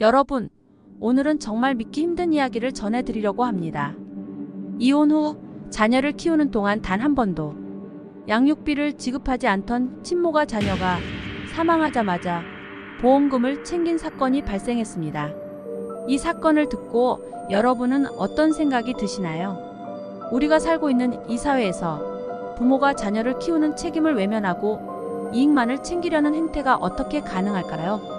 여러분, 오늘은 정말 믿기 힘든 이야기를 전해드리려고 합니다. 이혼 후 자녀를 키우는 동안 단 한 번도 양육비를 지급하지 않던 친모가 자녀가 사망하자마자 보험금을 챙긴 사건이 발생했습니다. 이 사건을 듣고 여러분은 어떤 생각이 드시나요? 우리가 살고 있는 이 사회에서 부모가 자녀를 키우는 책임을 외면하고 이익만을 챙기려는 행태가 어떻게 가능할까요?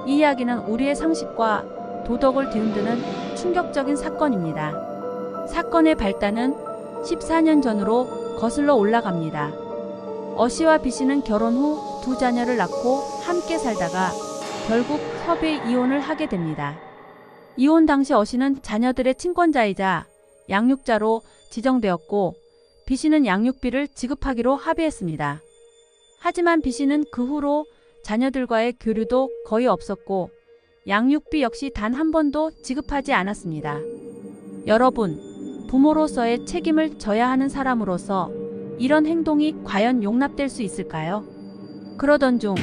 이 이야기는 우리의 상식과 도덕을 뒤흔드는 충격적인 사건입니다. 사건의 발단은 14년 전으로 거슬러 올라갑니다. 어 씨와 B 씨는 결혼 후 두 자녀를 낳고 함께 살다가 결국 협의 이혼을 하게 됩니다. 이혼 당시 어 씨는 자녀들의 친권자이자 양육자로 지정되었고 B 씨는 양육비를 지급하기로 합의했습니다. 하지만 B 씨는 그 후로 자녀들과의 교류도 거의 없었고 양육비 역시 단 한 번도 지급하지 않았습니다. 여러분, 부모로서의 책임을 져야 하는 사람으로서 이런 행동이 과연 용납될 수 있을까요? 그러던 중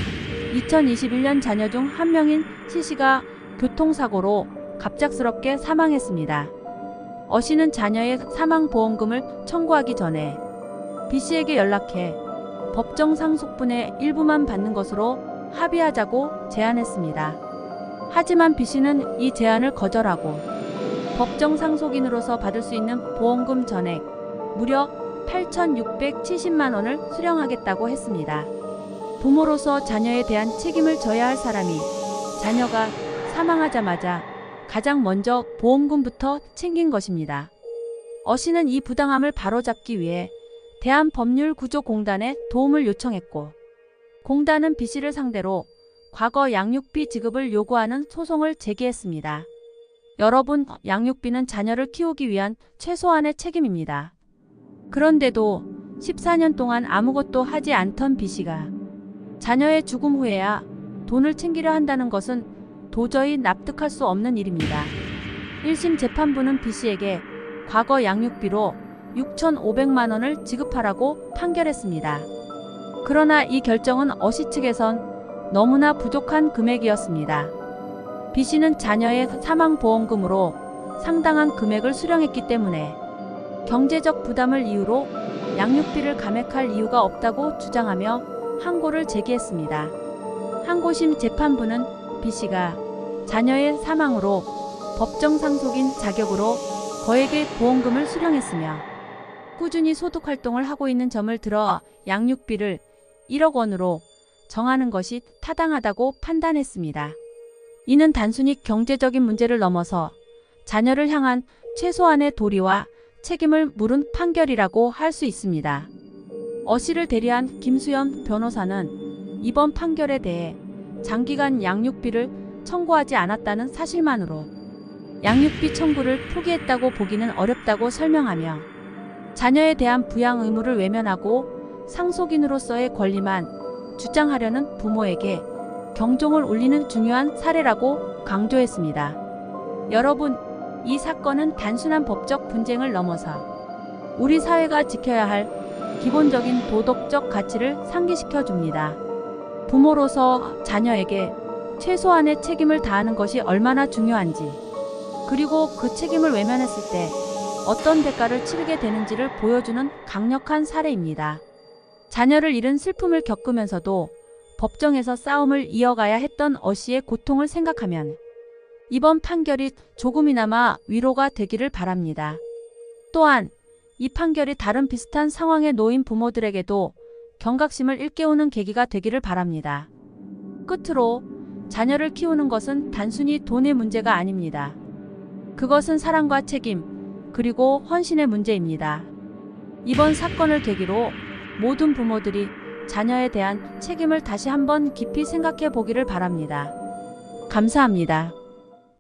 2021년 자녀 중 한 명인 C 씨가 교통사고로 갑작스럽게 사망했습니다. 어 씨는 자녀의 사망보험금을 청구하기 전에 B 씨에게 연락해 법정 상속분의 일부만 받는 것으로 합의하자고 제안했습니다. 하지만 B 씨는 이 제안을 거절하고 법정 상속인으로서 받을 수 있는 보험금 전액 무려 8,670만 원을 수령하겠다고 했습니다. 부모로서 자녀에 대한 책임을 져야 할 사람이 자녀가 사망하자마자 가장 먼저 보험금부터 챙긴 것입니다. 어 씨는 이 부당함을 바로잡기 위해 대한법률구조공단에 도움을 요청했고 공단은 B 씨를 상대로 과거 양육비 지급을 요구하는 소송을 제기했습니다. 여러분, 양육비는 자녀를 키우기 위한 최소한의 책임입니다. 그런데도 14년 동안 아무것도 하지 않던 B 씨가 자녀의 죽음 후에야 돈을 챙기려 한다는 것은 도저히 납득할 수 없는 일입니다. 1심 재판부는 B 씨에게 과거 양육비로 6,500만 원을 지급하라고 판결했습니다. 그러나 이 결정은 어 씨 측에선 너무나 부족한 금액이었습니다. B 씨는 자녀의 사망보험금으로 상당한 금액을 수령했기 때문에 경제적 부담을 이유로 양육비를 감액할 이유가 없다고 주장하며 항고를 제기했습니다. 항고심 재판부는 B 씨가 자녀의 사망으로 법정 상속인 자격으로 거액의 보험금을 수령했으며 꾸준히 소득 활동을 하고 있는 점을 들어 양육비를 1억 원으로 정하는 것이 타당하다고 판단했습니다. 이는 단순히 경제적인 문제를 넘어서 자녀를 향한 최소한의 도리와 책임을 물은 판결이라고 할 수 있습니다. 어 씨를 대리한 김수연 변호사는 이번 판결에 대해 장기간 양육비를 청구하지 않았다는 사실만으로 양육비 청구를 포기했다고 보기는 어렵다고 설명하며 자녀에 대한 부양 의무를 외면하고 상속인으로서의 권리만 주장하려는 부모에게 경종을 울리는 중요한 사례라고 강조했습니다. 여러분, 이 사건은 단순한 법적 분쟁을 넘어서 우리 사회가 지켜야 할 기본적인 도덕적 가치를 상기시켜 줍니다. 부모로서 자녀에게 최소한의 책임을 다하는 것이 얼마나 중요한지, 그리고 그 책임을 외면했을 때 어떤 대가를 치르게 되는지를 보여주는 강력한 사례입니다. 자녀를 잃은 슬픔을 겪으면서도 법정에서 싸움을 이어가야 했던 어 씨의 고통을 생각하면 이번 판결이 조금이나마 위로가 되기를 바랍니다. 또한 이 판결이 다른 비슷한 상황에 놓인 부모들에게도 경각심을 일깨우는 계기가 되기를 바랍니다. 끝으로 자녀를 키우는 것은 단순히 돈의 문제가 아닙니다. 그것은 사랑과 책임, 그리고 헌신의 문제입니다. 이번 사건을 계기로 모든 부모들이 자녀에 대한 책임을 다시 한번 깊이 생각해 보기를 바랍니다. 감사합니다.